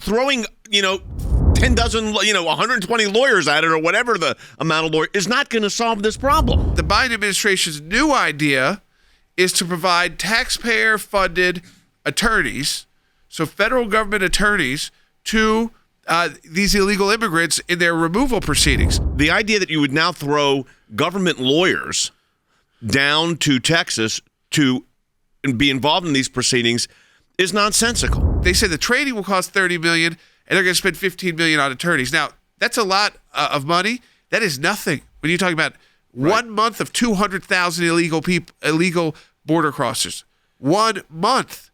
throwing, 10 dozen, 120 lawyers at it or whatever the amount of lawyers is not going to solve this problem. The Biden administration's new idea is to provide taxpayer-funded attorneys, so federal government attorneys, to these illegal immigrants in their removal proceedings. The idea that you would now throw government lawyers down to Texas to be involved in these proceedings is nonsensical. They said the training will cost $30 million, and they're going to spend $15 million on attorneys. Now, that's a lot of money. That is nothing when you're talking about 1 month of 200,000 illegal border crossers. 1 month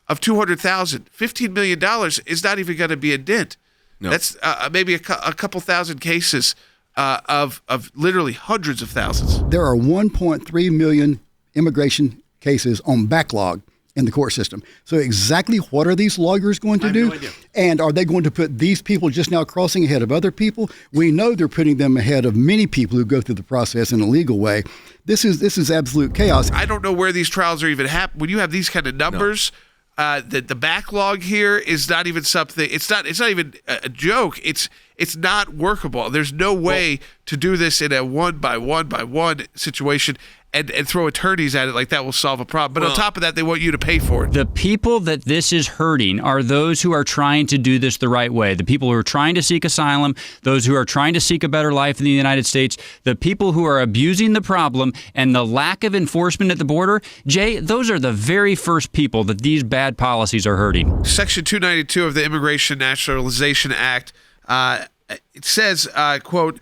of 200,000. $15 million is not even going to be a dent. No. That's maybe a couple thousand cases of literally hundreds of thousands. There are 1.3 million immigration cases on backlog in the court system. So exactly what are these lawyers going to do? No idea. And are they going to put these people just now crossing ahead of other people? We know they're putting them ahead of many people who go through the process in a legal way. This is absolute chaos. I don't know where these trials are even happening. When you have these kind of numbers, the backlog here is not even something. It's not even a joke. It's not workable. There's no way to do this in a one by one situation and throw attorneys at it like that will solve a problem. But on top of that, they want you to pay for it. The people that this is hurting are those who are trying to do this the right way. The people who are trying to seek asylum, those who are trying to seek a better life in the United States, the people who are abusing the problem, and the lack of enforcement at the border. Jay, those are the very first people that these bad policies are hurting. Section 292 of the Immigration Naturalization Act, it says, quote,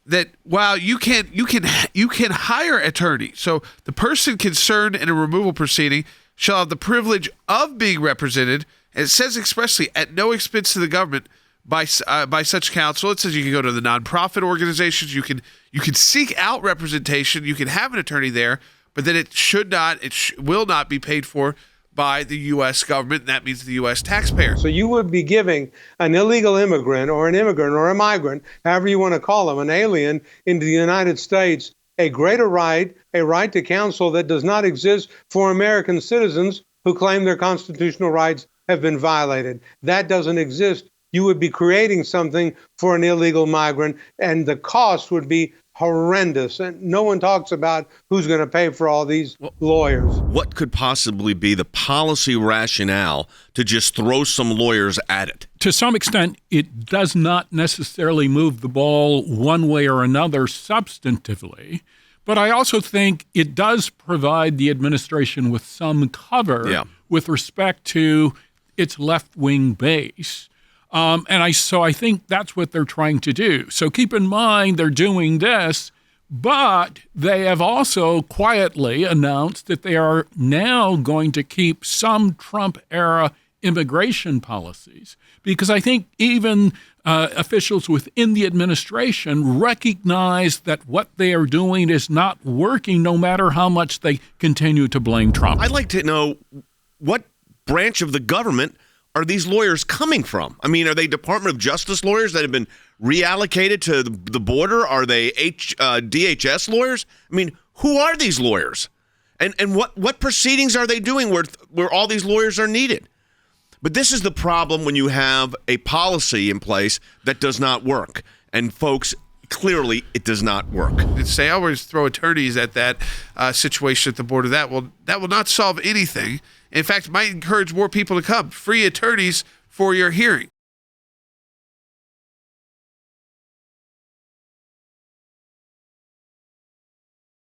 that while you can hire attorneys, so the person concerned in a removal proceeding shall have the privilege of being represented, and it says expressly at no expense to the government by such counsel. It says you can go to the nonprofit organizations, you can seek out representation, you can have an attorney there, but then it will not be paid for by the U.S. government, and that means the U.S. taxpayer. So you would be giving an illegal immigrant or an immigrant or a migrant, however you want to call them, an alien into the United States, a greater right, a right to counsel that does not exist for American citizens who claim their constitutional rights have been violated. That doesn't exist. You would be creating something for an illegal migrant, and the cost would be horrendous. And no one talks about who's going to pay for all these lawyers. What could possibly be the policy rationale to just throw some lawyers at it? To some extent, it does not necessarily move the ball one way or another substantively, but I also think it does provide the administration with some cover with respect to its left-wing base. So I think that's what they're trying to do. So keep in mind they're doing this, but they have also quietly announced that they are now going to keep some Trump-era immigration policies, because I think even officials within the administration recognize that what they are doing is not working, no matter how much they continue to blame Trump. I'd like to know what branch of the government are these lawyers coming from? I mean, are they Department of Justice lawyers that have been reallocated to the border? Are they DHS lawyers? I mean, who are these lawyers? And what proceedings are they doing where all these lawyers are needed? But this is the problem when you have a policy in place that does not work. And folks, clearly it does not work. Say, I always throw attorneys at that situation at the border. That will not solve anything. In fact, it might encourage more people to come. Free attorneys for your hearing.